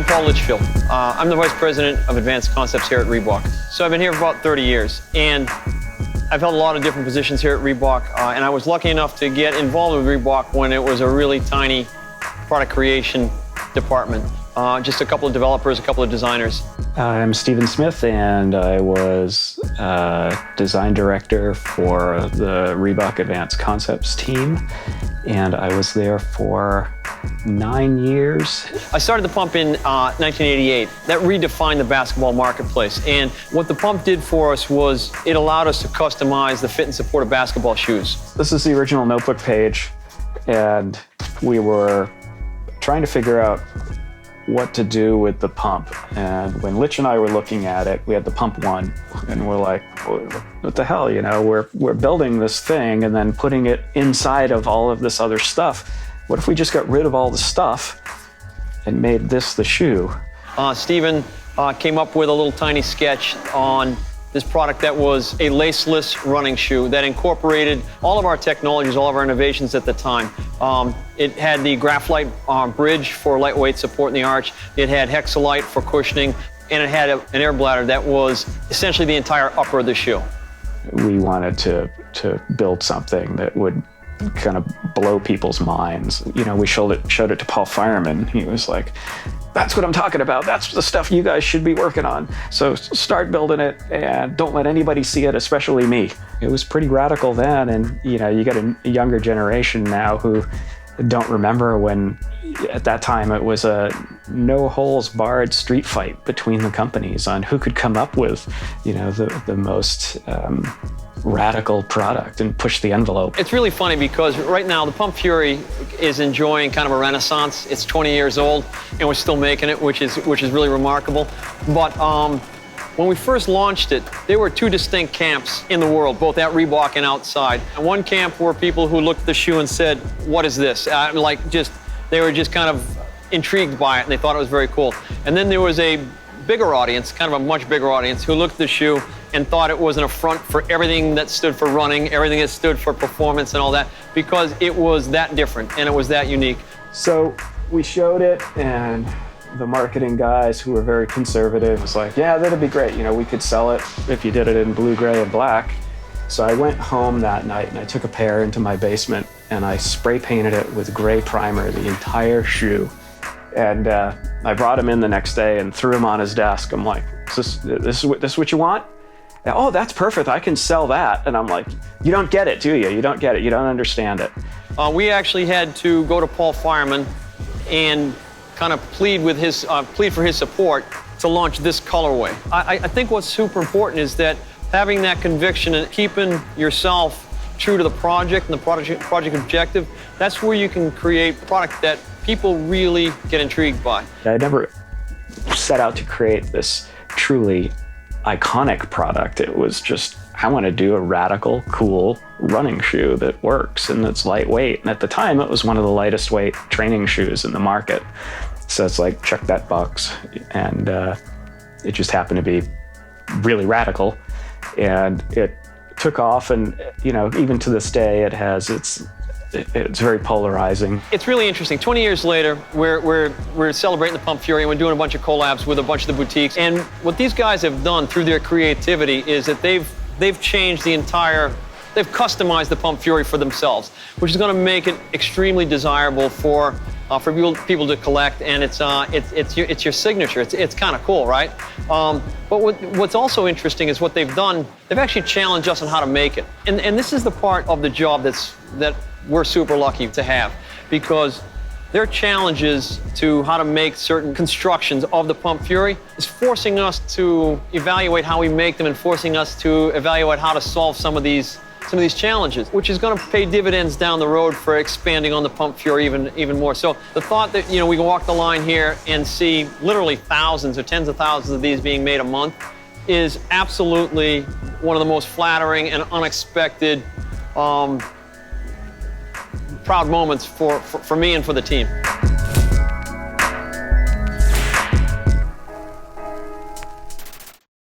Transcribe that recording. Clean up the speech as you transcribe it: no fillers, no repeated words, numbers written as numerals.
Paul Litchfield. I'm the Vice President of Advanced Concepts here at Reebok. So I've been here for about 30 years, and I've held a lot of different positions here at Reebok, and I was lucky enough to get involved with Reebok when it was a really tiny product creation department. Just a couple of developers, a couple of designers. I'm Stephen Smith, and I was design director for the Reebok Advanced Concepts team, and I was there for 9 years. I started the pump in 1988. That redefined the basketball marketplace, and what the pump did for us was it allowed us to customize the fit and support of basketball shoes. This is the original notebook page, and we were trying to figure out what to do with the pump. And when Litch and I were looking at it, we had the Pump 1, and we're like, what the hell, you know, we're building this thing and then putting it inside of all of this other stuff. What if we just got rid of all the stuff and made this the shoe? Stephen came up with a little tiny sketch on this product that was a laceless running shoe that incorporated all of our technologies, all of our innovations at the time. It had the graphite bridge for lightweight support in the arch. It had hexalite for cushioning, and it had an air bladder that was essentially the entire upper of the shoe. We wanted to build something that would kind of blow people's minds. You know, we showed it to Paul Fireman. He was like, that's what I'm talking about. That's the stuff you guys should be working on. So start building it and don't let anybody see it, especially me. It was pretty radical then, and you know, you got a younger generation now who don't remember when at that time it was a no holes barred street fight between the companies on who could come up with, you know, the most radical product and push the envelope. It's really funny because right now the Pump Fury is enjoying kind of a renaissance. It's 20 years old and we're still making it, which is really remarkable. But when we first launched it, there were two distinct camps in the world, both at Reebok and outside. And one camp were people who looked at the shoe and said, what is this? They were just kind of intrigued by it and they thought it was very cool. And then there was a bigger audience, kind of a much bigger audience, who looked at the shoe and thought it was an affront for everything that stood for running, everything that stood for performance and all that, because it was that different and it was that unique. So we showed it, and the marketing guys, who were very conservative, was like, yeah, that'd be great. You know, we could sell it if you did it in blue, gray, and black. So I went home that night and I took a pair into my basement and I spray painted it with gray primer, the entire shoe. And I brought him in the next day and threw him on his desk. I'm like, is this what you want? And, oh, that's perfect. I can sell that. And I'm like, you don't get it, do you? You don't get it. You don't understand it. We actually had to go to Paul Fireman and kind of plead for his support to launch this colorway. I think what's super important is that having that conviction and keeping yourself true to the project and the project objective, that's where you can create product that people really get intrigued by. I never set out to create this truly iconic product. It was just, I want to do a radical, cool running shoe that works and that's lightweight. And at the time, it was one of the lightest weight training shoes in the market. So it's like, check that box. And it just happened to be really radical. And it took off, and you know, even to this day, it's very polarizing. It's really interesting. 20 years later, we're celebrating the Pump Fury and we're doing a bunch of collabs with a bunch of the boutiques. And what these guys have done through their creativity is that they've changed they've customized the Pump Fury for themselves, which is going to make it extremely desirable for people to collect, and it's your signature. It's kind of cool, right? But what's also interesting is what they've done. They've actually challenged us on how to make it, and this is the part of the job that we're super lucky to have, because their challenges to how to make certain constructions of the Pump Fury is forcing us to evaluate how we make them and forcing us to evaluate how to solve some of these challenges, which is going to pay dividends down the road for expanding on the Pump Fury even more. So the thought that, you know, we can walk the line here and see literally thousands or tens of thousands of these being made a month is absolutely one of the most flattering and unexpected proud moments for me and for the team.